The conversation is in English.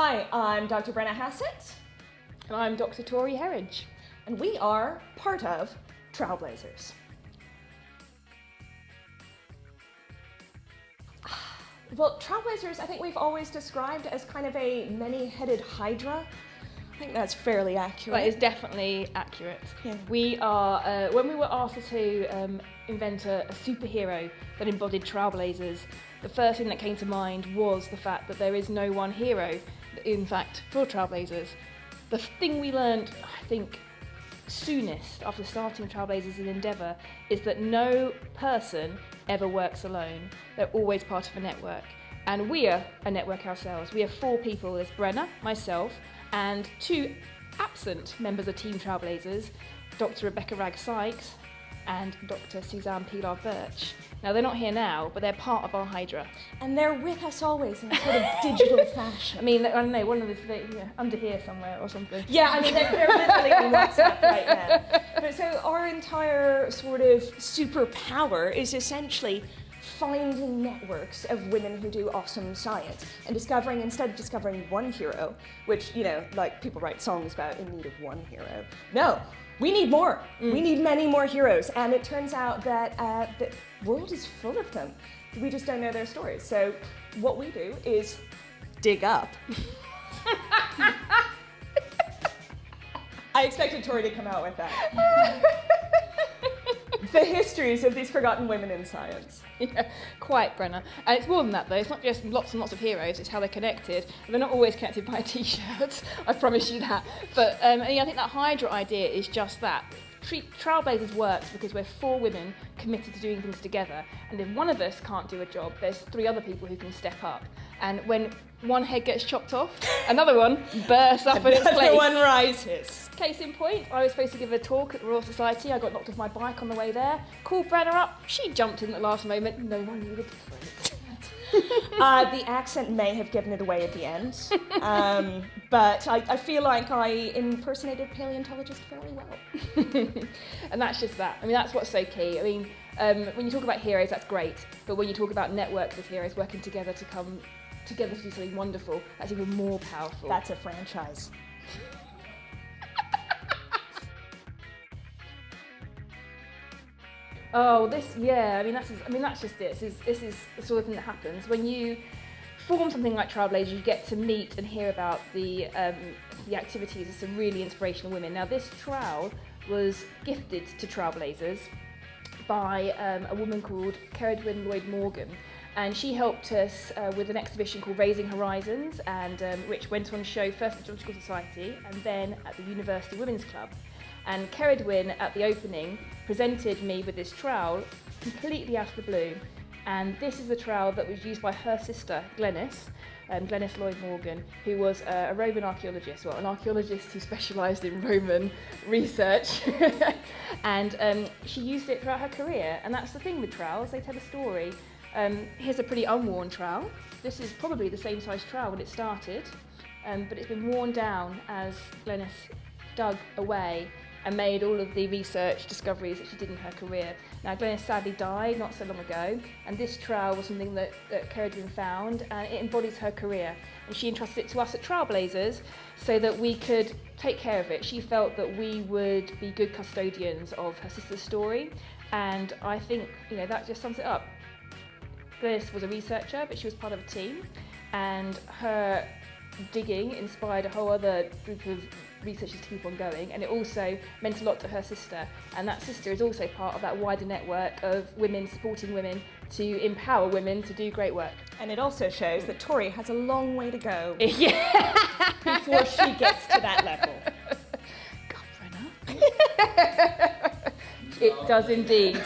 Hi, I'm Dr. Brenna Hassett. And I'm Dr. Tori Herridge. And we are part of Trowelblazers. Well, Trowelblazers, I think we've always described as kind of a many-headed hydra. I think that's fairly accurate. That is definitely accurate. Yeah. We are, when we were asked to invent a superhero that embodied Trowelblazers, the first thing that came to mind was the fact that there is no one hero, in fact, for Trowelblazers. The thing we learned, I think, soonest after starting Trowelblazers as an endeavour is that no person ever works alone. They're always part of a network. And we are a network ourselves. We have 4 people. There's Brenna, myself, and 2 absent members of Team Trowelblazers, Dr. Rebecca Ragg-Sykes and Dr. Suzanne Pilar-Birch. Now, they're not here now, but they're part of our Hydra. And they're with us always in a sort of digital fashion. I mean, I don't know, one of them under here somewhere or something. Yeah, I mean, they're literally on WhatsApp right now. But so our entire sort of superpower is essentially finding networks of women who do awesome science and discovering, instead of discovering one hero, which, you know, like people write songs about in need of one hero. No, we need more. We need many more heroes. And it turns out that the world is full of them. We just don't know their stories. So what we do is dig up. I expected Tori to come out with that. The histories of these forgotten women in science. Yeah, quite, Brenna. And it's more than that, though. It's not just lots and lots of heroes, it's how they're connected. They're not always connected by T-shirts, I promise you that. But yeah, I think that Hydra idea is just that. Trowelblazers works because we're 4 women committed to doing things together. And if one of us can't do a job, there's 3 other people who can step up. And when one head gets chopped off, another one bursts up in its place. Another one rises. Case in point, I was supposed to give a talk at the Royal Society. I got knocked off my bike on the way there. Called Brenna up. She jumped in at the last moment. No one knew the difference. The accent may have given it away at the end, but I feel like I impersonated paleontologist fairly well. And that's just that. I mean, that's what's so key. I mean, when you talk about heroes, that's great. But when you talk about networks of heroes working together to come together to do something wonderful, that's even more powerful. That's a franchise. Oh, yeah, I mean, that's just it. This is the sort of thing that happens. When you form something like Trowelblazers, you get to meet and hear about the activities of some really inspirational women. Now, this trowel was gifted to Trowelblazers by a woman called Lloyd-Morgan. And she helped us with an exhibition called Raising Horizons, and which went on show first at the Geological Society and then at the University Women's Club. And Cerridwen at the opening presented me with this trowel completely out of the blue. And this is the trowel that was used by her sister, Glenys Lloyd-Morgan, who was a Roman archaeologist, well, an archaeologist who specialised in Roman research. And she used it throughout her career. And that's the thing with trowels, they tell a story. Here's a pretty unworn trowel. This is probably the same size trowel when it started, but it's been worn down as Glenys dug away and made all of the research discoveries that she did in her career. Now, Glenys sadly died not so long ago, and this trowel was something that Cerridwen found, and it embodies her career. And she entrusted it to us at Trowelblazers so that we could take care of it. She felt that we would be good custodians of her sister's story, and I think, you know, that just sums it up. Glenys was a researcher, but she was part of a team, and her digging inspired a whole other group of researchers to keep on going, and it also meant a lot to her sister, and that sister is also part of that wider network of women supporting women to empower women to do great work. And it also shows that Tori has a long way to go Yeah. before she gets to that level. God, Brenna. It does indeed.